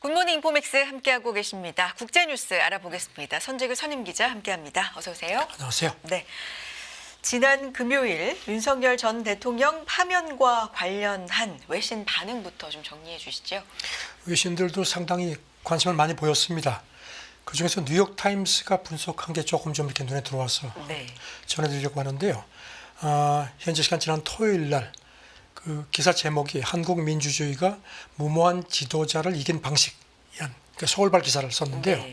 굿모닝 인포맥스 함께하고 계십니다. 국제뉴스 알아보겠습니다. 선재규 선임기자 함께합니다. 어서 오세요. 안녕하세요. 네, 지난 금요일 윤석열 전 대통령 파면과 관련한 외신 반응부터 좀 정리해 주시죠. 외신들도 상당히 관심을 많이 보였습니다. 그중에서 뉴욕타임스가 분석한 게 조금 좀 이렇게 눈에 들어와서 전해드리려고 하는데요. 현재 시간 지난 토요일 날 그 기사 제목이 한국 민주주의가 무모한 지도자를 이긴 방식이란 서울발 기사를 썼는데요.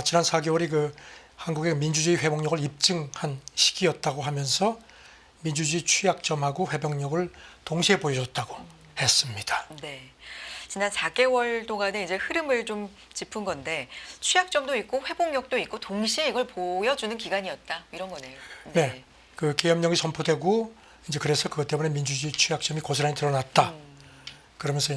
지난 4개월이 그 한국의 민주주의 회복력을 입증한 시기였다고 하면서 민주주의 취약점하고 회복력을 동시에 보여줬다고 했습니다. 네. 지난 4개월 동안의 이제 흐름을 좀 짚은 건데 취약점도 있고 회복력도 있고 동시에 이걸 보여주는 기간이었다 이런 거네요. 네, 그 계엄령이 선포되고 이제 그래서 그것 때문에 민주주의 취약점이 고스란히 드러났다. 그러면서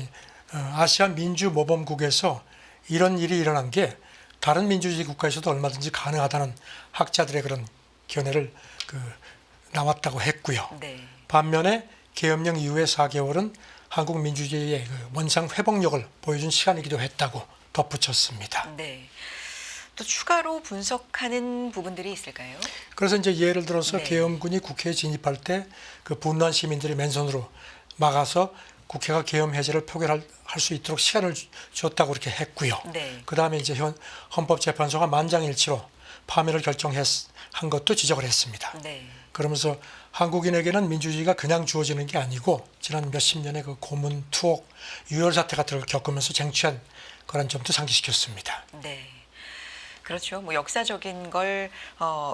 아시안 민주모범국에서 이런 일이 일어난 게 다른 민주주의 국가에서도 얼마든지 가능하다는 학자들의 그런 견해를 나왔다고 했고요. 반면에 계엄령 이후의 4개월은 한국 민주주의의 그 원상 회복력을 보여준 시간이기도 했다고 덧붙였습니다. 네. 또 추가로 분석하는 부분들이 있을까요? 그래서 이제 예를 들어서 계엄군이 국회에 진입할 때 그 분노한 시민들이 맨손으로 막아서 국회가 계엄 해제를 표결할 수 있도록 시간을 줬다고 그렇게 했고요. 그다음에 이제 헌법재판소가 만장일치로 파면을 결정한 것도 지적을 했습니다. 그러면서 한국인에게는 민주주의가 그냥 주어지는 게 아니고 지난 몇십 년의 그 고문, 투옥, 유혈 사태 같은 걸 겪으면서 쟁취한 그런 점도 상기시켰습니다. 네. 그렇죠. 뭐 역사적인 걸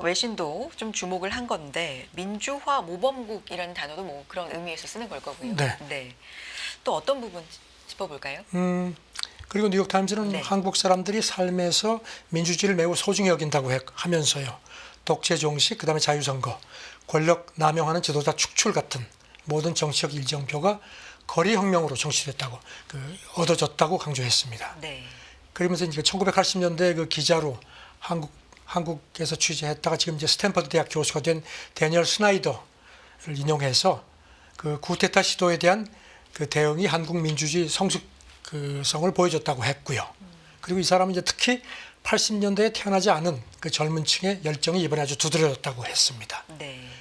외신도 좀 주목을 한 건데 민주화 모범국이라는 단어도 뭐 그런 의미에서 쓰는 걸 거고요. 네. 또 어떤 부분 짚어볼까요? 그리고 뉴욕타임즈는 한국 사람들이 삶에서 민주주의를 매우 소중히 여긴다고 하면서요. 독재 종식, 그다음에 자유선거, 권력 남용하는 지도자 축출 같은 모든 정치적 일정표가 거리혁명으로 정치됐다고 얻어졌다고 강조했습니다. 그러면서 이제 1980년대 그 기자로 한국에서 취재했다가 지금 이제 스탠퍼드 대학 교수가 된 데니얼 스나이더를 인용해서 그 쿠데타 시도에 대한 그 대응이 한국 민주주의 성숙성을 보여줬다고 했고요. 그리고 이 사람은 이제 특히 80년대에 태어나지 않은 그 젊은 층의 열정이 이번에 아주 두드러졌다고 했습니다.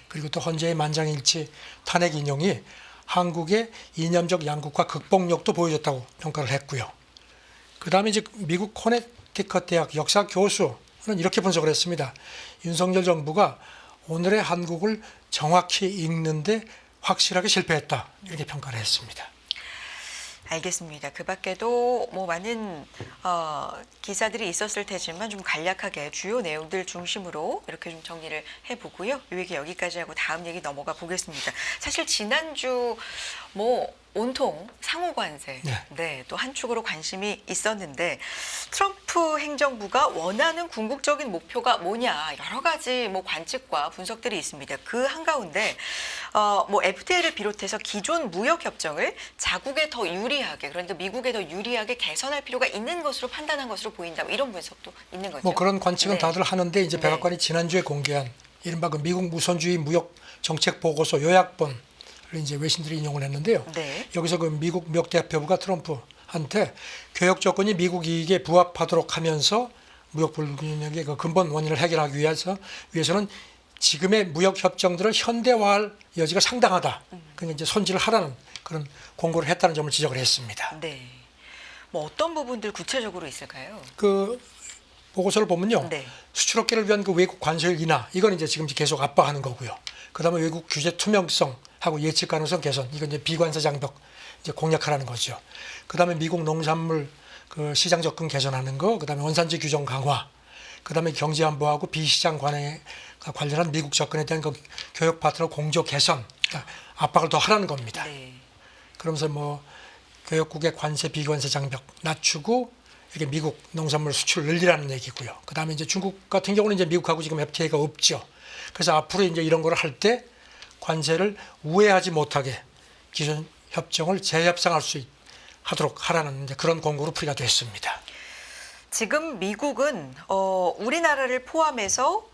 그리고 또 헌재의 만장일치 탄핵 인용이 한국의 이념적 양국화 극복력도 보여줬다고 평가를 했고요. 그 다음에 이제 미국 코네티컷 대학 역사 교수는 이렇게 분석을 했습니다. 윤석열 정부가 오늘의 한국을 정확히 읽는데 확실하게 실패했다. 이렇게 평가를 했습니다. 알겠습니다. 그 밖에도 뭐 많은 기사들이 있었을 테지만 좀 간략하게 주요 내용들 중심으로 이렇게 좀 정리를 해보고요. 이 얘기 여기까지 하고 다음 얘기 넘어가 보겠습니다. 사실 지난주 뭐 온통 상호관세, 또 한 축으로 관심이 있었는데 트럼프 행정부가 원하는 궁극적인 목표가 뭐냐 여러 가지 뭐 관측과 분석들이 있습니다. 그 한가운데 뭐 FTA를 비롯해서 기존 무역 협정을 자국에 더 유리하게 그런데 미국에 더 유리하게 개선할 필요가 있는 것으로 판단한 것으로 보인다. 뭐 이런 분석도 있는 거죠. 뭐 그런 관측은 다들 하는데 이제 백악관이 지난주에 공개한 이른바 그 미국 무선주의 무역 정책 보고서 요약본 이제 외신들이 인용을 했는데요. 여기서 그 미국 무역 대표부가 트럼프한테 교역 조건이 미국 이익에 부합하도록 하면서 무역 불균형의 그 근본 원인을 해결하기 위해서는 지금의 무역 협정들을 현대화할 여지가 상당하다. 그러니까 이제 손질을 하라는 그런 공고를 했다는 점을 지적을 했습니다. 뭐 어떤 부분들 구체적으로 있을까요? 그 보고서를 보면요. 수출업계를 위한 그 외국 관세율 인하 이건 이제 지금 계속 압박하는 거고요. 그다음에 외국 규제 투명성하고 예측 가능성 개선 이건 이제 비관세 장벽 이제 공략하라는 거죠. 그다음에 미국 농산물 그 시장 접근 개선하는 거, 그다음에 원산지 규정 강화, 그다음에 경제 안보하고 비시장 관련한 미국 접근에 대한 그 교역 파트너 공조 개선 압박을 더 하라는 겁니다. 그러면서 뭐 교역국의 관세 비관세 장벽 낮추고 이렇게 미국 농산물 수출을 늘리라는 얘기고요. 그다음에 이제 중국 같은 경우는 이제 미국하고 지금 FTA가 없죠. 그래서 앞으로 이제 이런 거를 할 때 관세를 우회하지 못하게 기존 협정을 재협상할 수 하도록 하라는 이제 그런 공고로 풀이가 됐습니다. 지금 미국은 우리나라를 포함해서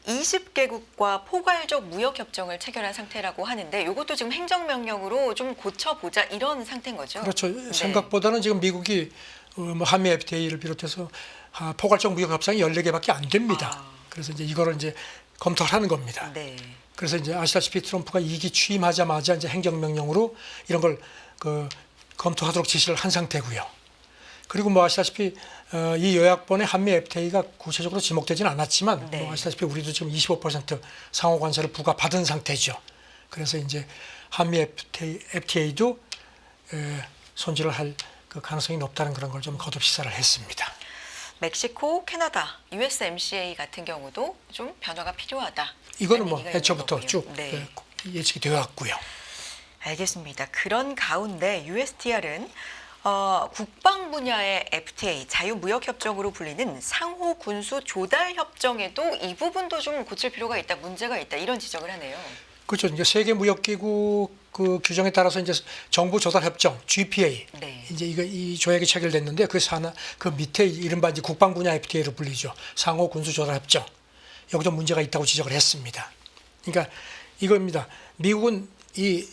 20개국과 포괄적 무역 협정을 체결한 상태라고 하는데 이것도 지금 행정명령으로 좀 고쳐보자 이런 상태인 거죠? 그렇죠. 생각보다는 지금 미국이 뭐 한미 FTA를 비롯해서 포괄적 무역 협상이 14개밖에 안 됩니다. 그래서 이제 이거를 이제 검토를 하는 겁니다. 네. 그래서 이제 아시다시피 트럼프가 2기 취임하자마자 이제 행정명령으로 이런 걸 검토하도록 지시를 한 상태고요. 그리고 뭐 아시다시피 이 요약본의 한미 FTA가 구체적으로 지목되지는 않았지만 네. 뭐 아시다시피 우리도 지금 25% 상호 관세를 부과받은 상태죠. 그래서 이제 한미 FTA도 손질을 할 그 가능성이 높다는 그런 걸 좀 거듭 시사를 했습니다. 멕시코, 캐나다, USMCA 같은 경우도 좀 변화가 필요하다. 이거는 뭐 얘기가 있는 애초부터 거고요. 쭉 네. 예측이 되어 왔고요. 알겠습니다. 그런 가운데 USTR은 국방 분야의 FTA, 자유무역협정으로 불리는 상호 군수 조달 협정에도 이 부분도 좀 고칠 필요가 있다, 문제가 있다 이런 지적을 하네요. 그렇죠. 이제 세계무역기구 그 규정에 따라서 이제 정부 조달 협정 (GPA) 네. 이제 이 조약이 체결됐는데 그 밑에 이른바 이제 국방 분야 FTA로 불리죠. 상호 군수 조달 협정. 여기도 문제가 있다고 지적을 했습니다. 그러니까 이겁니다. 미국은 이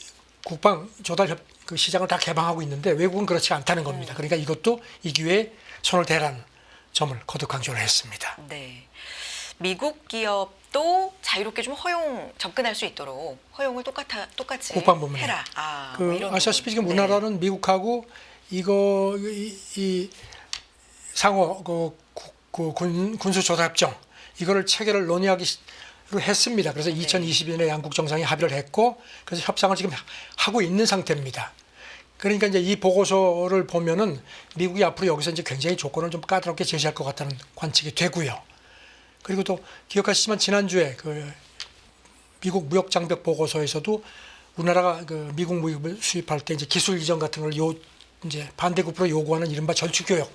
국방 조달 그 시장을 다 개방하고 있는데 외국은 그렇지 않다는 겁니다. 그러니까 이것도 이 기회에 손을 대라는 점을 거듭 강조를 했습니다. 네. 미국 기업도 자유롭게 좀 접근할 수 있도록 허용을 똑같이 국방 부문에. 해라. 그 뭐 이런 아시다시피 지금 부분. 우리나라는 미국하고 이거 이 상호 군수 조달 협정 이거를 체결을 논의하기로 했습니다. 그래서 2022년에 양국 정상이 합의를 했고 그래서 협상을 지금 하고 있는 상태입니다. 그러니까 이제 이 보고서를 보면은 미국이 앞으로 여기서 이제 굉장히 조건을 좀 까다롭게 제시할 것 같다는 관측이 되고요. 그리고 또 기억하시지만 지난주에 그 미국 무역 장벽 보고서에서도 우리나라가 그 미국 무역을 수입할 때 이제 기술 이전 같은 걸 이제 반대급부로 요구하는 이른바 절충 교역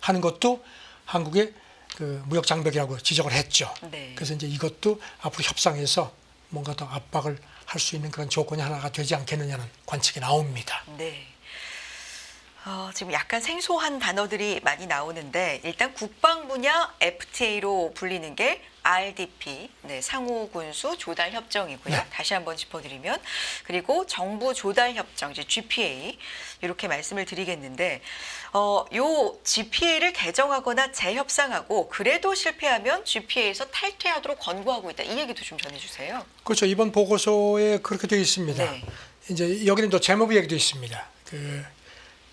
하는 것도 한국의 그 무역 장벽이라고 지적을 했죠. 네. 그래서 이제 이것도 앞으로 협상에서 뭔가 더 압박을 할 수 있는 그런 조건이 하나가 되지 않겠느냐는 관측이 나옵니다. 네. 지금 약간 생소한 단어들이 많이 나오는데 일단 국방 분야 FTA로 불리는 게 RDP, 네, 상호 군수 조달 협정이고요. 네. 다시 한번 짚어드리면 그리고 정부 조달 협정, 이제 GPA 이렇게 말씀을 드리겠는데 요 GPA를 개정하거나 재협상하고 그래도 실패하면 GPA에서 탈퇴하도록 권고하고 있다. 이 얘기도 좀 전해주세요. 그렇죠. 이번 보고서에 그렇게 되어 있습니다. 네. 이제 여기는 또 재무부 얘기도 있습니다. 그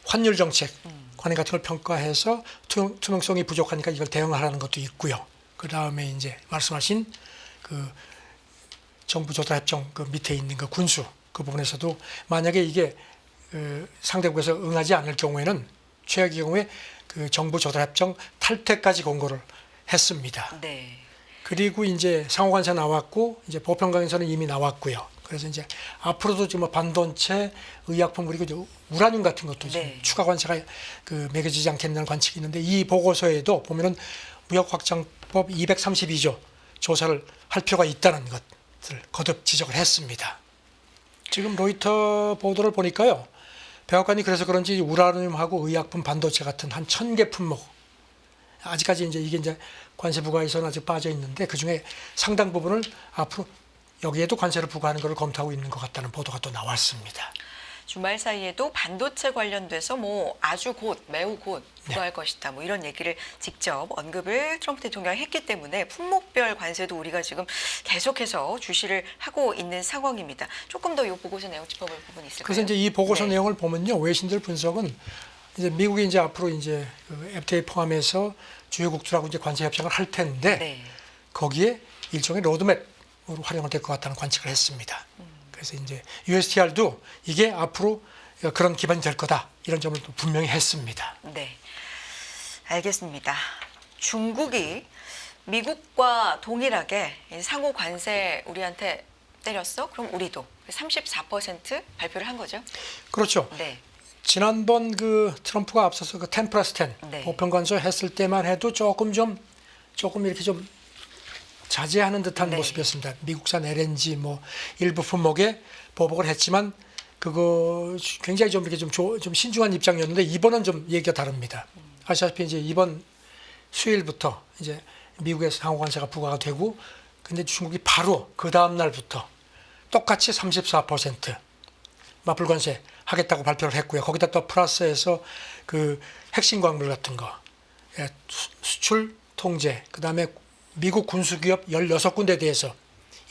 환율 정책 관행 같은 걸 평가해서 투명성이 부족하니까 이걸 대응하라는 것도 있고요. 그 다음에 이제 말씀하신 그 정부 조달 협정 그 밑에 있는 그 군수 그 부분에서도 만약에 이게 상대국에서 응하지 않을 경우에는 최악의 경우에 그 정부 조달 협정 탈퇴까지 권고를 했습니다. 네. 그리고 이제 상호관세 나왔고 이제 보편강에서는 이미 나왔고요. 그래서 이제 앞으로도 지금 뭐 반도체, 의약품 그리고 이제 우라늄 같은 것도 지금 네. 추가 관세가 그 매겨지지 않겠냐는 관측이 있는데 이 보고서에도 보면은 무역확장법 232조 조사를 할 필요가 있다는 것을 거듭 지적을 했습니다. 지금 로이터 보도를 보니까요. 백악관이 그래서 그런지 우라늄하고 의약품, 반도체 같은 한 1,000개 품목 아직까지 이제 이게 이제 관세 부과에서는 아직 빠져 있는데 그 중에 상당 부분을 앞으로 여기에도 관세를 부과하는 것을 검토하고 있는 것 같다는 보도가 또 나왔습니다. 주말 사이에도 반도체 관련돼서 뭐 아주 매우 곧 부과할 네. 것이다. 뭐 이런 얘기를 직접 언급을 트럼프 대통령이 했기 때문에 품목별 관세도 우리가 지금 계속해서 주시를 하고 있는 상황입니다. 조금 더 이 보고서 내용 짚어볼 부분이 있을까요? 그래서 이제 이 보고서 네. 내용을 보면요, 외신들 분석은 이제 미국이 이제 앞으로 이제 그 FTA 포함해서 주요국들하고 이제 관세 협상을 할 텐데 네. 거기에 일종의 로드맵으로 활용이 될 것 같다는 관측을 했습니다. 그래서 이제 USTR도 이게 앞으로 그런 기반이 될 거다 이런 점을 또 분명히 했습니다. 네. 알겠습니다. 중국이 미국과 동일하게 상호 관세 우리한테 때렸어? 그럼 우리도 34% 발표를 한 거죠? 그렇죠. 네. 지난번 그 트럼프가 앞서서 그 10+10 네. 보편관세 했을 때만 해도 조금 이렇게 좀 자제하는 듯한 네. 모습이었습니다. 미국산 LNG 뭐 일부 품목에 보복을 했지만 그거 굉장히 좀 이렇게 좀 신중한 입장이었는데 이번은 좀 얘기가 다릅니다. 아시다시피 이제 이번 수요일부터 이제 미국의 상호관세가 부과가 되고 근데 중국이 바로 그 다음 날부터 똑같이 34% 맞불 관세 하겠다고 발표를 했고요. 거기다 또 플러스해서 그 핵심 광물 같은 거, 수출 통제, 그다음에 미국 군수기업 16군데에 대해서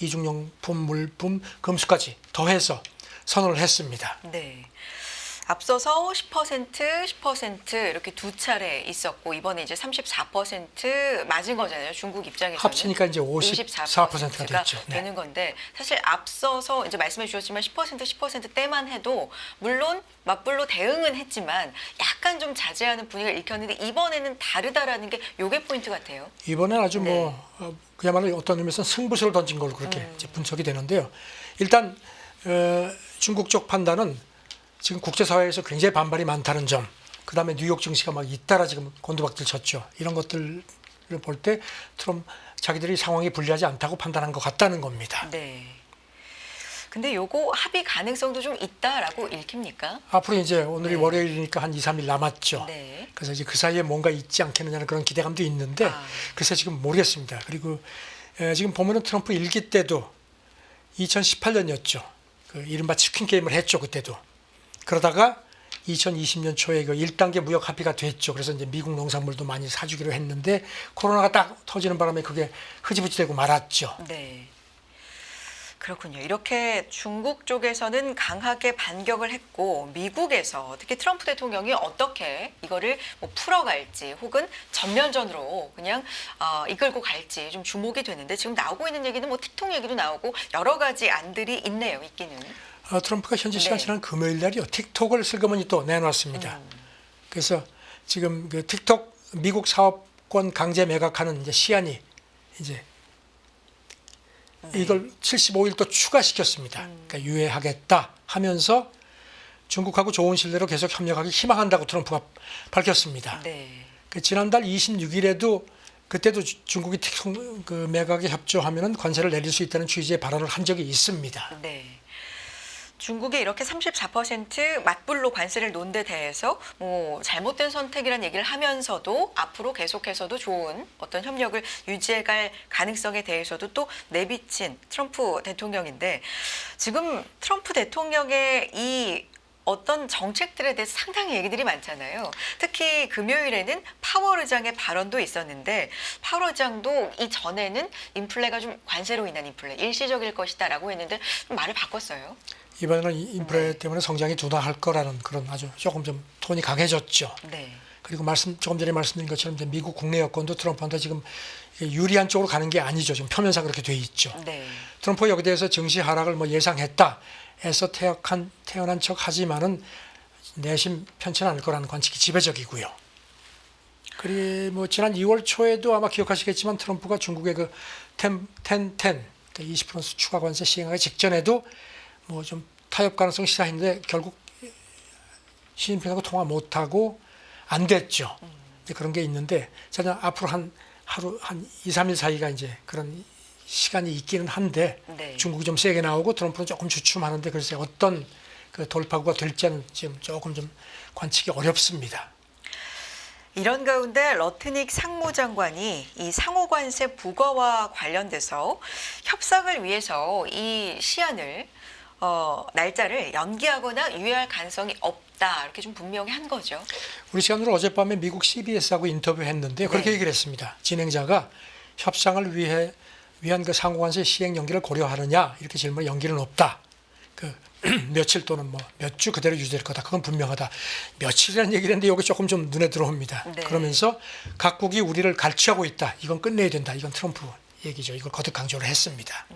이중용품, 물품, 금수까지 더해서 선언을 했습니다. 네. 앞서서 10% 이렇게 두 차례 있었고 이번에 이제 34% 맞은 거잖아요. 중국 입장에서는 합치니까 이제 54%가 됐죠. 네. 되는 건데 사실 앞서서 이제 말씀해 주셨지만 10%대만 해도 물론 맞불로 대응은 했지만 약간 좀 자제하는 분위기가 읽혔는데 이번에는 다르다라는 게 요게 포인트 같아요. 이번엔 아주 그야말로 어떤 의미에서 승부수를 던진 걸로 그렇게 이제 분석이 되는데요. 일단 중국 쪽 판단은 지금 국제사회에서 굉장히 반발이 많다는 점, 그 다음에 뉴욕 증시가 막 잇따라 지금 곤두박질 쳤죠. 이런 것들을 볼 때 트럼프 자기들이 상황이 불리하지 않다고 판단한 것 같다는 겁니다. 네. 근데 요거 합의 가능성도 좀 있다라고 읽힙니까? 앞으로 이제 오늘이 월요일이니까 한 2, 3일 남았죠. 네. 그래서 이제 그 사이에 뭔가 있지 않겠느냐는 그런 기대감도 있는데 그래서 지금 모르겠습니다. 그리고 지금 보면은 트럼프 일기 때도 2018년이었죠. 그 이른바 치킨 게임을 했죠. 그때도. 그러다가 2020년 초에 그 1단계 무역 합의가 됐죠. 그래서 이제 미국 농산물도 많이 사주기로 했는데 코로나가 딱 터지는 바람에 그게 흐지부지 되고 말았죠. 네. 그렇군요. 이렇게 중국 쪽에서는 강하게 반격을 했고 미국에서 특히 트럼프 대통령이 어떻게 이거를 뭐 풀어갈지 혹은 전면전으로 그냥 이끌고 갈지 좀 주목이 되는데 지금 나오고 있는 얘기는 뭐 틱톡 얘기도 나오고 여러 가지 안들이 있네요. 있기는. 트럼프가 현지 시간 지난 금요일 날이요. 틱톡을 슬그머니 또 내놨습니다. 그래서 지금 그 틱톡 미국 사업권 강제 매각하는 이제 시한이 이제 이걸 75일 또 추가시켰습니다. 그러니까 유예하겠다 하면서 중국하고 좋은 신뢰로 계속 협력하기 희망한다고 트럼프가 밝혔습니다. 네. 그 지난달 26일에도 그때도 중국이 틱톡 그 매각에 협조하면은 관세를 내릴 수 있다는 취지의 발언을 한 적이 있습니다. 네. 중국이 이렇게 34% 맞불로 관세를 놓은 데 대해서 뭐 잘못된 선택이라는 얘기를 하면서도 앞으로 계속해서도 좋은 어떤 협력을 유지해갈 가능성에 대해서도 또 내비친 트럼프 대통령인데 지금 트럼프 대통령의 이 어떤 정책들에 대해서 상당히 얘기들이 많잖아요. 특히 금요일에는 파월 의장의 발언도 있었는데 파월 의장도 이전에는 인플레가 좀 관세로 인한 인플레, 일시적일 것이다라고 했는데 좀 말을 바꿨어요. 이번에는 인플레 때문에 성장이 둔화할 거라는 그런 아주 조금 좀 톤이 강해졌죠. 네. 그리고 조금 전에 말씀드린 것처럼 이제 미국 국내 여건도 트럼프한테 지금 유리한 쪽으로 가는 게 아니죠. 지금 표면상 그렇게 돼 있죠. 네. 트럼프가 여기에 대해서 증시 하락을 뭐 예상했다 해서 태어난 척 하지만은 내심 편치는 않을 거라는 관측이 지배적이고요. 그리고 뭐 지난 2월 초에도 아마 기억하시겠지만 트럼프가 중국의 그 20% 추가 관세 시행하기 직전에도 뭐 좀 타협 가능성 시사했는데 결국 시진핑하고 통화 못하고 안 됐죠. 그런 게 있는데 자녀 앞으로 한 2, 3일 사이가 이제 그런 시간이 있기는 한데 네. 중국이 좀 세게 나오고 트럼프는 조금 주춤하는데 글쎄 어떤 그 돌파구가 될지는 지금 조금 좀 관측이 어렵습니다. 이런 가운데 러트닉 상무장관이 이 상호관세 부과와 관련돼서 협상을 위해서 이 시한을 날짜를 연기하거나 유예할 가능성이 없다 이렇게 좀 분명히 한 거죠. 우리 시간으로 어젯밤에 미국 CBS하고 인터뷰했는데 그렇게 얘기를 했습니다. 진행자가 협상을 위한 그 상호관세 시행 연기를 고려하느냐 이렇게 질문에 연기는 없다. 그 며칠 또는 뭐 몇 주 그대로 유지될 거다. 그건 분명하다. 며칠이라는 얘기를 했는데 여기 조금 좀 눈에 들어옵니다. 네. 그러면서 각국이 우리를 갈취하고 있다. 이건 끝내야 된다. 이건 트럼프 얘기죠. 이걸 거듭 강조를 했습니다.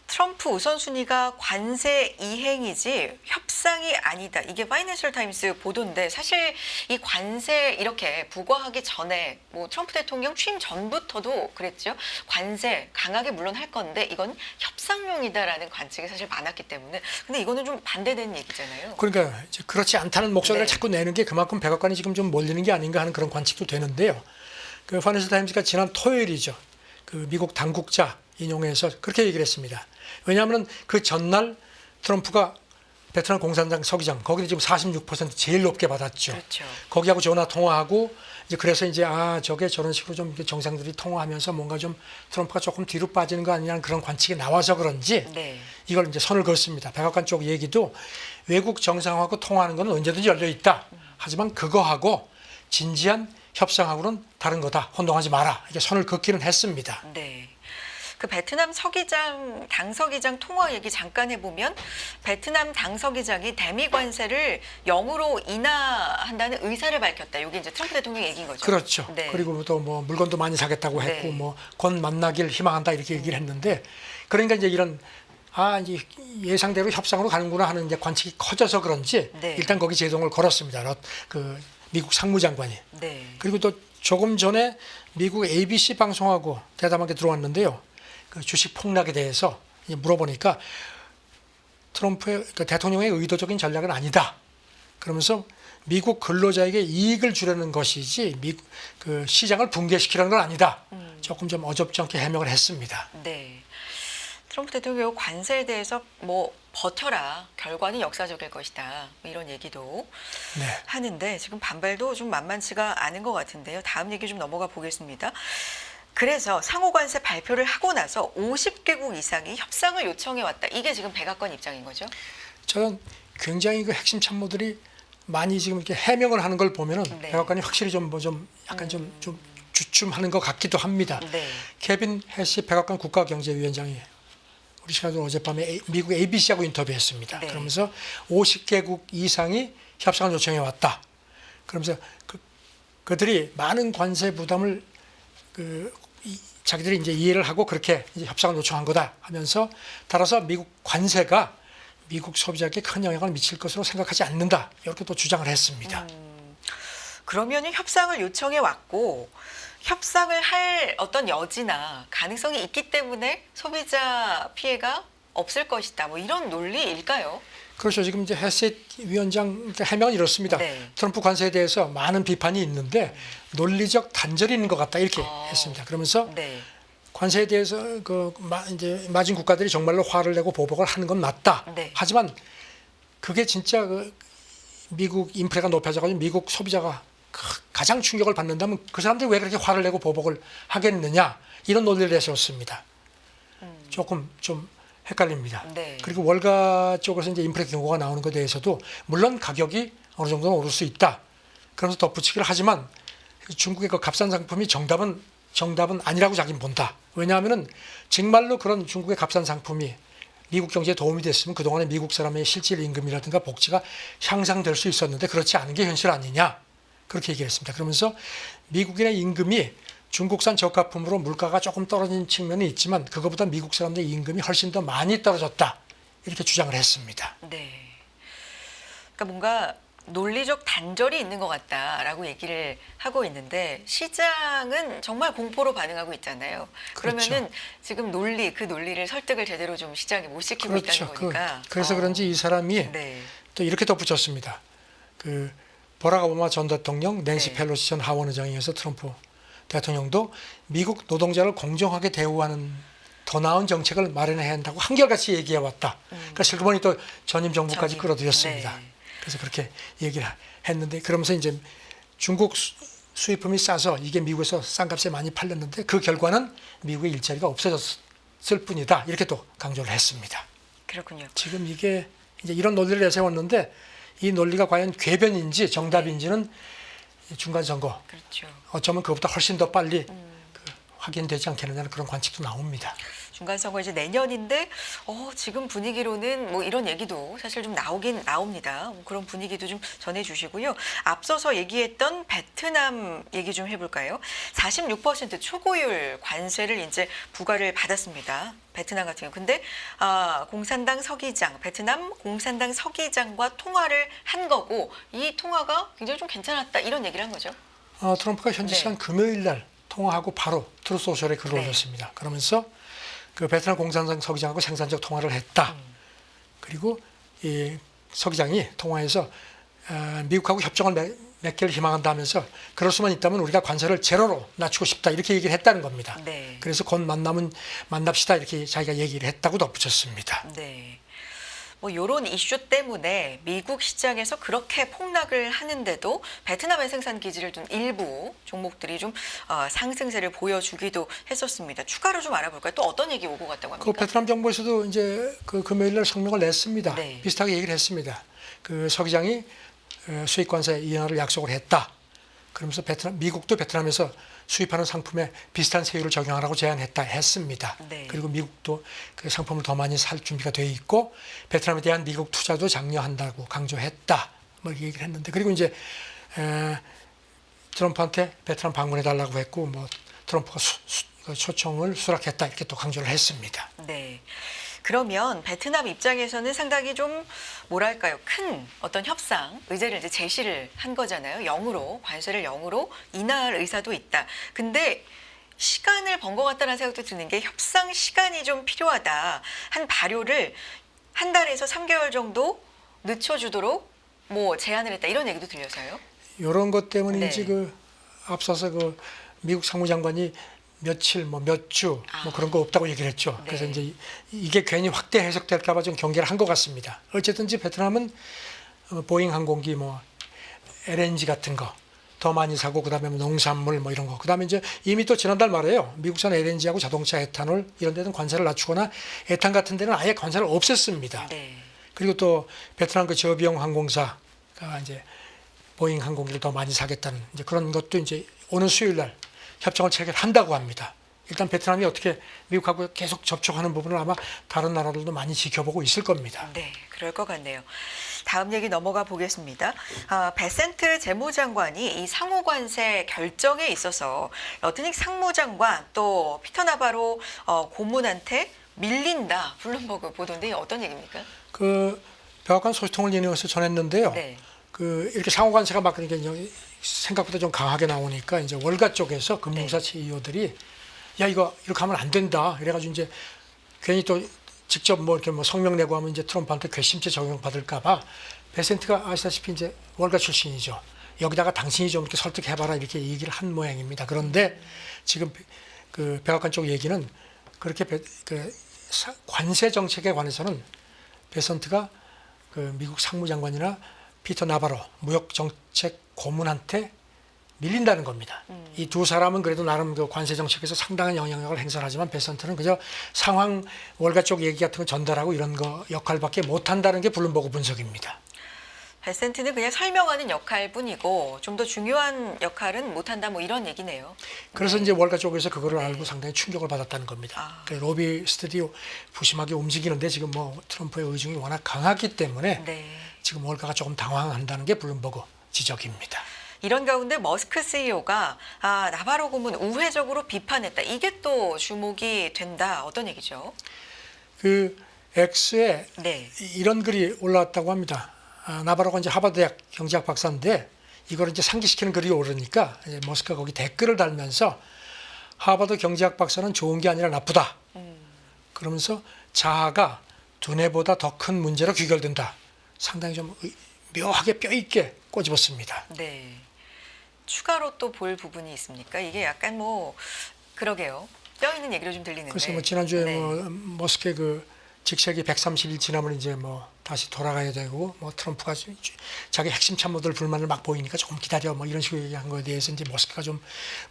트럼프 우선순위가 관세 이행이지 협상이 아니다. 이게 파이낸셜 타임스 보도인데 사실 이 관세 이렇게 부과하기 전에 뭐 트럼프 대통령 취임 전부터도 그랬죠. 관세 강하게 물론 할 건데 이건 협상용이다라는 관측이 사실 많았기 때문에 근데 이거는 좀 반대되는 얘기잖아요. 그러니까 이제 그렇지 않다는 목소리를 네. 자꾸 내는 게 그만큼 백악관이 지금 좀 몰리는 게 아닌가 하는 그런 관측도 되는데요. 그 파이낸셜 타임스가 지난 토요일이죠. 그 미국 당국자 인용해서 그렇게 얘기를 했습니다. 왜냐하면 그 전날 트럼프가 베트남 공산당 서기장 거기는 지금 46% 제일 높게 받았죠. 그렇죠. 거기하고 전화 통화하고 이제 그래서 이제 저게 저런 식으로 좀 이렇게 정상들이 통화하면서 뭔가 좀 트럼프가 조금 뒤로 빠지는 거 아니냐는 그런 관측이 나와서 그런지 네. 이걸 이제 선을 그었습니다. 백악관 쪽 얘기도 외국 정상하고 통화하는 건 언제든지 열려 있다. 하지만 그거하고 진지한 협상하고는 다른 거다. 혼동하지 마라. 이렇게 선을 긋기는 했습니다. 네. 그 베트남 서기장, 당 서기장 통화 얘기 잠깐 해보면 베트남 당 서기장이 대미 관세를 0으로 인하한다는 의사를 밝혔다. 이게 이제 트럼프 대통령 얘기인 거죠. 그렇죠. 네. 그리고 또 뭐 물건도 많이 사겠다고 했고 네. 뭐 곧 만나길 희망한다 이렇게 얘기를 했는데 그러니까 이제 이런 이제 예상대로 협상으로 가는구나 하는 이제 관측이 커져서 그런지 네. 일단 거기 제동을 걸었습니다. 그 미국 상무장관이. 네. 그리고 또 조금 전에 미국 ABC 방송하고 대담하게 들어왔는데요. 그 주식 폭락에 대해서 물어보니까 트럼프의 그 대통령의 의도적인 전략은 아니다. 그러면서 미국 근로자에게 이익을 주려는 것이지 그 시장을 붕괴시키려는 건 아니다. 조금 좀 어줍지 않게 해명을 했습니다. 네. 트럼프 대통령 관세에 대해서 뭐 버텨라. 결과는 역사적일 것이다. 뭐 이런 얘기도 네. 하는데 지금 반발도 좀 만만치가 않은 것 같은데요. 다음 얘기 좀 넘어가 보겠습니다. 그래서 상호관세 발표를 하고 나서 50개국 이상이 협상을 요청해 왔다. 이게 지금 백악관 입장인 거죠? 저는 굉장히 그 핵심 참모들이 많이 지금 이렇게 해명을 하는 걸 보면은 네. 백악관이 확실히 좀 약간 좀 주춤하는 것 같기도 합니다. 네. 케빈 해시 백악관 국가경제위원장이 우리 시간으로 어젯밤에 미국 ABC하고 인터뷰했습니다. 네. 그러면서 50개국 이상이 협상을 요청해 왔다. 그러면서 그들이 많은 관세 부담을 자기들이 이제 이해를 하고 그렇게 이제 협상을 요청한 거다 하면서 따라서 미국 관세가 미국 소비자에게 큰 영향을 미칠 것으로 생각하지 않는다. 이렇게 또 주장을 했습니다. 그러면 협상을 요청해 왔고 협상을 할 어떤 여지나 가능성이 있기 때문에 소비자 피해가 없을 것이다. 뭐 이런 논리일까요? 그렇죠. 지금 이제 해셋 위원장 해명은 이렇습니다. 네. 트럼프 관세에 대해서 많은 비판이 있는데 논리적 단절이 있는 것 같다 이렇게 했습니다. 그러면서 네. 관세에 대해서 이제 맞은 국가들이 정말로 화를 내고 보복을 하는 건 맞다. 네. 하지만 그게 진짜 미국 인플레가 높아져가지고 미국 소비자가 가장 충격을 받는다면 그 사람들이 왜 그렇게 화를 내고 보복을 하겠느냐 이런 논리를 내세웠습니다. 조금 좀 헷갈립니다. 네. 그리고 월가 쪽에서 이제 인플레 경고가 나오는 것에 대해서도 물론 가격이 어느 정도는 오를 수 있다. 그러면서 덧붙이기를 하지만 중국의 그 값싼 상품이 정답은 아니라고 자기는 본다. 왜냐하면은 정말로 그런 중국의 값싼 상품이 미국 경제에 도움이 됐으면 그동안에 미국 사람의 실질 임금이라든가 복지가 향상될 수 있었는데 그렇지 않은 게 현실 아니냐. 그렇게 얘기했습니다. 그러면서 미국인의 임금이 중국산 저가품으로 물가가 조금 떨어진 측면이 있지만 그것보다 미국 사람들의 임금이 훨씬 더 많이 떨어졌다. 이렇게 주장을 했습니다. 네. 그러니까 뭔가 논리적 단절이 있는 것 같다라고 얘기를 하고 있는데 시장은 정말 공포로 반응하고 있잖아요. 그렇죠. 그러면은 지금 그 논리를 설득을 제대로 좀 시장에 못 시키고 그렇죠. 있다는 거니까. 그래서 그런지 이 사람이 네. 또 이렇게 덧붙였습니다. 버락 오바마 전 대통령, 낸시 네. 펠로시 전 하원 의장이어서 트럼프 대통령도 미국 노동자를 공정하게 대우하는 더 나은 정책을 마련해야 한다고 한결같이 얘기해 왔다. 그러니까 슬그머니 또 전임 정부까지 끌어들였습니다. 네. 그래서 그렇게 얘기를 했는데 그러면서 이제 중국 수입품이 싸서 이게 미국에서 싼 값에 많이 팔렸는데 그 결과는 미국의 일자리가 없어졌을 뿐이다. 이렇게 또 강조를 했습니다. 그렇군요. 지금 이게 이제 이런 논리를 내세웠는데 이 논리가 과연 궤변인지 정답인지는 중간 선거 그렇죠. 어쩌면 그것보다 훨씬 더 빨리 확인되지 않겠느냐는 그런 관측도 나옵니다. 중간 선거 이제 내년인데 지금 분위기로는 뭐 이런 얘기도 사실 좀 나오긴 나옵니다. 그런 분위기도 좀 전해주시고요. 앞서서 얘기했던 베트남 얘기 좀 해볼까요? 46% 초고율 관세를 이제 부과를 받았습니다. 베트남 같은 경우. 근데 공산당 서기장, 베트남 공산당 서기장과 통화를 한 거고 이 통화가 굉장히 좀 괜찮았다 이런 얘기를 한 거죠. 트럼프가 현지 시간 금요일 날 통화하고 바로 트루소셜에 글을 올렸습니다. 그러면서 그 베트남 공산당 서기장하고 생산적 통화를 했다. 그리고 이 서기장이 통화에서 미국하고 협정을 맺기를 희망한다 하면서 그럴 수만 있다면 우리가 관세를 제로로 낮추고 싶다 이렇게 얘기를 했다는 겁니다. 그래서 곧 만납시다 이렇게 자기가 얘기를 했다고 덧붙였습니다. 네. 뭐 이런 이슈 때문에 미국 시장에서 그렇게 폭락을 하는데도 베트남의 생산 기지를 둔 일부 종목들이 좀 상승세를 보여주기도 했었습니다. 추가로 좀 알아볼까요? 또 어떤 얘기 오고 갔다고 그 합니까? 베트남 정부에서도 이제 그 금요일 날 성명을 냈습니다. 네. 비슷하게 얘기를 했습니다. 그 서 기장이 수입 관세 인하를 약속을 했다. 그러면서 미국도 베트남에서 수입하는 상품에 비슷한 세율을 적용하라고 제안했다 했습니다. 네. 그리고 미국도 그 상품을 더 많이 살 준비가 돼 있고 베트남에 대한 미국 투자도 장려한다고 강조했다. 뭐 이렇게 얘기를 했는데 그리고 이제 트럼프한테 베트남 방문해 달라고 했고 뭐 트럼프가 그 초청을 수락했다 이렇게 또 강조를 했습니다. 네. 그러면 베트남 입장에서는 상당히 좀 뭐랄까요, 큰 어떤 협상 의제를 이제 제시를 한 거잖아요. 0으로 관세를 0으로 인하할 의사도 있다. 근데 시간을 번 것 같다는 생각도 드는 게 협상 시간이 좀 필요하다. 한 발효를 한 달에서 3개월 정도 늦춰주도록 뭐 제안을 했다 이런 얘기도 들려서요. 이런 것 때문인지 네. 그 앞서서 그 미국 상무장관이 며칠 뭐 몇 주 뭐 그런 거 없다고 얘기를 했죠. 네. 그래서 이제 이게 괜히 확대 해석될까 봐 좀 경계를 한 것 같습니다. 어쨌든지 베트남은 보잉 항공기 뭐 LNG 같은 거 더 많이 사고 그다음에 뭐 농산물 뭐 이런 거 그다음에 이제 이미 또 지난달 말에요. 미국산 LNG하고 자동차 에탄올 이런 데는 관세를 낮추거나 에탄 같은 데는 아예 관세를 없앴습니다. 네. 그리고 또 베트남 그 저비용 항공사가 이제 보잉 항공기를 더 많이 사겠다는 이제 그런 것도 이제 오는 수요일 날 협정을 체결한다고 합니다. 일단 베트남이 어떻게 미국하고 계속 접촉하는 부분을 아마 다른 나라들도 많이 지켜보고 있을 겁니다. 네, 그럴 것 같네요. 다음 얘기 넘어가 보겠습니다. 베센트 재무장관이 이 상호 관세 결정에 있어서 러트닉 상무장관 또 피터 나바로 고문한테 밀린다. 블룸버그 보도인데 어떤 얘기입니까? 그 백악관 소식통을 인용해서 전했는데요. 네. 그 이렇게 상호 관세가 막 그러니까 생각보다 좀 강하게 나오니까 이제 월가 쪽에서 금융사 CEO들이 야 이거 이렇게 하면 안 된다. 이래가지고 이제 괜히 또 직접 뭐 이렇게 뭐 성명 내고 하면 이제 트럼프한테 괘씸죄 적용 받을까봐 베센트가 아시다시피 이제 월가 출신이죠. 여기다가 당신이 좀 이렇게 설득해봐라 이렇게 얘기를 한 모양입니다. 그런데 지금 그 백악관 쪽 얘기는 그렇게 관세 정책에 관해서는 베센트가 그 미국 상무장관이나 피터 나바로 무역 정책 고문한테 밀린다는 겁니다. 이 두 사람은 그래도 나름 그 관세 정책에서 상당한 영향력을 행사하지만 베센트는 그저 상황 월가 쪽 얘기 같은 거 전달하고 이런 거 역할밖에 못한다는 게 블룸버그 분석입니다. 베센트는 그냥 설명하는 역할뿐이고 좀 더 중요한 역할은 못한다 뭐 이런 얘기네요. 그래서 이제 월가 쪽에서 그거를 알고 상당히 충격을 받았다는 겁니다. 아. 그 로비스트들이 부심하게 움직이는데 지금 뭐 트럼프의 의중이 워낙 강하기 때문에 네. 지금 월가가 조금 당황한다는 게 블룸버그 지적입니다. 이런 가운데 머스크 CEO가 나바로 고문 우회적으로 비판했다. 이게 또 주목이 된다. 어떤 얘기죠? 그 X에 네. 이런 글이 올라왔다고 합니다. 나바로가 이제 하버드 대학 경제학 박사인데 이걸 이제 상기시키는 글이 오르니까 이제 머스크가 거기 댓글을 달면서 하버드 경제학 박사는 좋은 게 아니라 나쁘다. 그러면서 자아가 두뇌보다 더 큰 문제로 귀결된다. 상당히 좀 묘하게 뼈 있게 꼬집었습니다. 네. 추가로 또 볼 부분이 있습니까? 이게 약간 뭐 그러게요. 뼈 있는 얘기로 좀 들리는데. 글쎄 뭐 지난주에 네. 뭐 머스크의 그 직책이 130일 지나면 이제 뭐 다시 돌아가야 되고 뭐 트럼프가 자기 핵심 참모들 불만을 막 보이니까 조금 기다려 뭐 이런 식으로 얘기한 거에 대해서 이제 머스크가 좀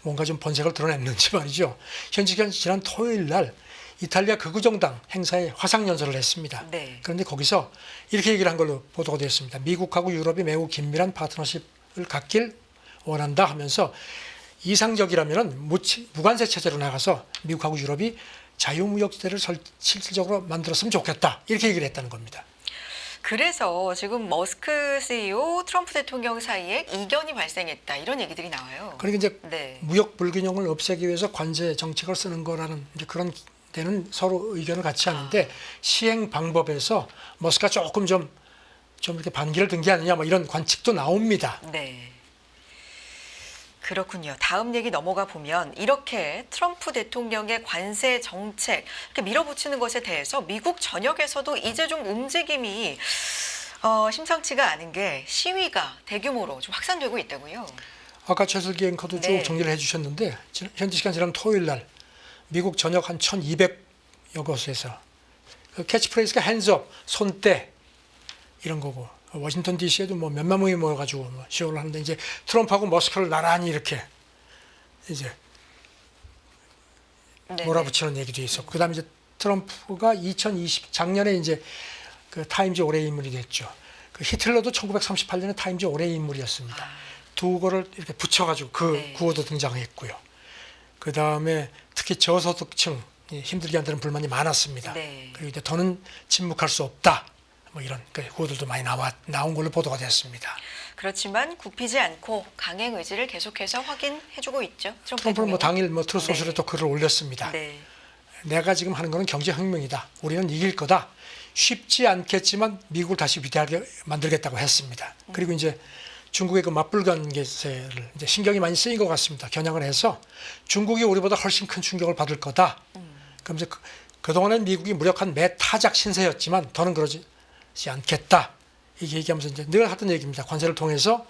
뭔가 좀 번색을 드러냈는지 말이죠. 현지간 지난 토요일 날 이탈리아 극우정당 행사에 화상 연설을 했습니다. 네. 그런데 거기서 이렇게 얘기를 한 걸로 보도가 되었습니다. 미국하고 유럽이 매우 긴밀한 파트너십을 갖길 원한다 하면서 이상적이라면 무관세 체제로 나가서 미국하고 유럽이 자유무역지대를 실질적으로 만들었으면 좋겠다. 이렇게 얘기를 했다는 겁니다. 그래서 지금 머스크 CEO, 트럼프 대통령 사이에 이견이 발생했다. 이런 얘기들이 나와요. 그러니까 이제 네. 무역 불균형을 없애기 위해서 관세 정책을 쓰는 거라는 이제 그런 데는 서로 의견을 같이 하는데 시행 방법에서 머스크가 조금 좀 이렇게 반기를 든 게 아니냐 뭐 이런 관측도 나옵니다. 네. 그렇군요. 다음 얘기 넘어가 보면 이렇게 트럼프 대통령의 관세 정책 이렇게 밀어붙이는 것에 대해서 미국 전역에서도 이제 좀 움직임이 심상치가 않은 게 시위가 대규모로 좀 확산되고 있다고요. 아까 최슬기 앵커도 쭉 네. 정리를 정리를 해주셨는데 현지 시간 지난 토요일 날 미국 전역 한 1,200여 곳에서 그 캐치프레이즈가 핸즈업, 손떼 이런 거고 워싱턴 D.C.에도 뭐 몇만 명이 모여가지고 뭐 시위를 하는데 이제 트럼프하고 머스크를 나란히 이렇게 이제 네네. 몰아붙이는 얘기도 있었고 그다음에 이제 트럼프가 2020 작년에 이제 그 타임즈 올해 인물이 됐죠. 그 히틀러도 1938년에 타임즈 올해 인물이었습니다. 두 거를 이렇게 붙여가지고 그 네. 구호도 등장했고요. 그 다음에 특히 저소득층 힘들게 한다는 불만이 많았습니다. 네. 그리고 이제 더는 침묵할 수 없다. 뭐 이런 그 구호들도 많이 나온 걸로 보도가 됐습니다. 그렇지만 굽히지 않고 강행 의지를 계속해서 확인해주고 있죠. 트럼프는 뭐 당일 뭐 트루스 소셜에 네. 또 글을 올렸습니다. 네. 내가 지금 하는 거는 경제혁명이다. 우리는 이길 거다. 쉽지 않겠지만 미국을 다시 위대하게 만들겠다고 했습니다. 그리고 이제 중국의 그 맞불관계세를 이제 신경이 많이 쓰인 것 같습니다. 겨냥을 해서 중국이 우리보다 훨씬 큰 충격을 받을 거다. 그러면서 그동안엔 미국이 무력한 매타작 신세였지만 더는 그러지 않겠다. 이게 얘기하면서 이제 늘 하던 얘기입니다. 관세를 통해서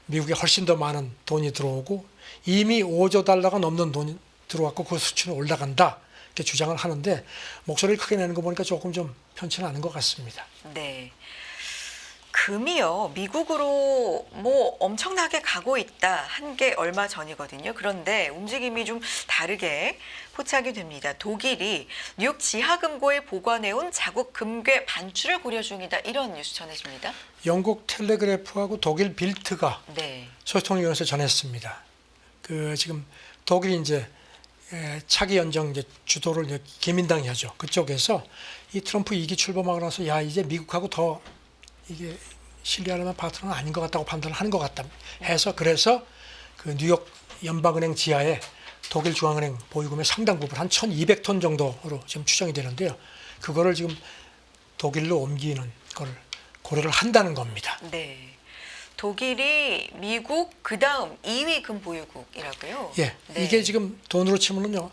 미국에 훨씬 더 많은 돈이 들어오고 이미 5조 달러가 넘는 돈이 들어왔고 그 수치는 올라간다. 이렇게 주장을 하는데 목소리를 크게 내는 거 보니까 조금 좀 편치는 않은 것 같습니다. 네. 금이요, 미국으로 뭐 엄청나게 가고 있다 한 게 얼마 전이거든요. 그런데 움직임이 좀 다르게 포착이 됩니다. 독일이 뉴욕 지하금고에 보관해온 자국 금괴 반출을 고려 중이다. 이런 뉴스 전해집니다. 영국 텔레그래프하고 독일 빌트가 네. 소통위원회에서 전했습니다. 그 지금 독일이 이제 차기 연정 이제 주도를 이제 개민당이 하죠. 그쪽에서 이 트럼프 2기 출범하고 나서 야 이제 미국하고 더 이게 신뢰하려면 파트너는 아닌 것 같다고 판단을 하는 것 같다 해서 그래서 그 뉴욕 연방은행 지하에 독일 중앙은행 보유금의 상당 부분 한 1,200톤 정도로 지금 추정이 되는데요. 그거를 지금 독일로 옮기는 걸 고려를 한다는 겁니다. 네. 독일이 미국 그다음 2위 금 보유국이라고요. 예, 네. 이게 지금 돈으로 치면은요,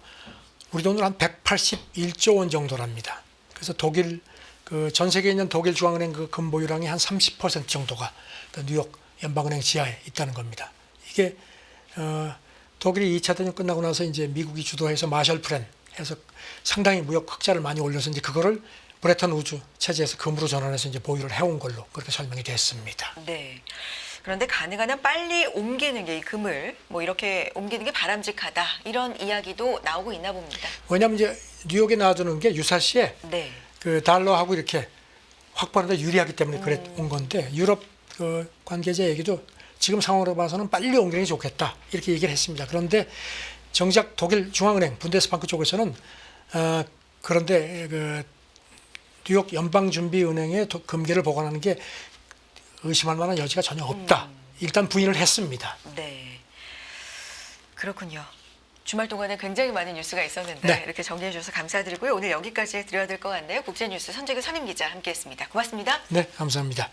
우리 돈으로 한 181조 원 정도랍니다. 그래서 독일 그 전 세계에 있는 독일 중앙은행 그 금 보유량이 한 30% 정도가 그 뉴욕 연방은행 지하에 있다는 겁니다. 이게 독일이 2차 대전 끝나고 나서 이제 미국이 주도해서 마셜 플랜 해서 상당히 무역 흑자를 많이 올려서 이제 그거를 브레턴 우즈 체제에서 금으로 전환해서 이제 보유를 해온 걸로 그렇게 설명이 됐습니다. 네. 그런데 가능한 한 빨리 옮기는 게 이 금을 뭐 이렇게 옮기는 게 바람직하다. 이런 이야기도 나오고 있나 봅니다. 왜냐하면 이제 뉴욕에 놔두는 게 유사시에 네. 그 달러하고 이렇게 확보하는데 유리하기 때문에 그래 온 건데 유럽 그 관계자 얘기도 지금 상황으로 봐서는 빨리 옮기는 게 좋겠다 이렇게 얘기를 했습니다. 그런데 정작 독일 중앙은행 분데스방크 쪽에서는 그런데 그 뉴욕 연방준비은행에 금괴를 보관하는 게 의심할 만한 여지가 전혀 없다. 일단 부인을 했습니다. 네. 그렇군요. 주말 동안에 굉장히 많은 뉴스가 있었는데 네. 이렇게 정리해 주셔서 감사드리고요. 오늘 여기까지 드려야 될 것 같네요. 국제뉴스 선재규 선임기자 함께했습니다. 고맙습니다. 네, 감사합니다.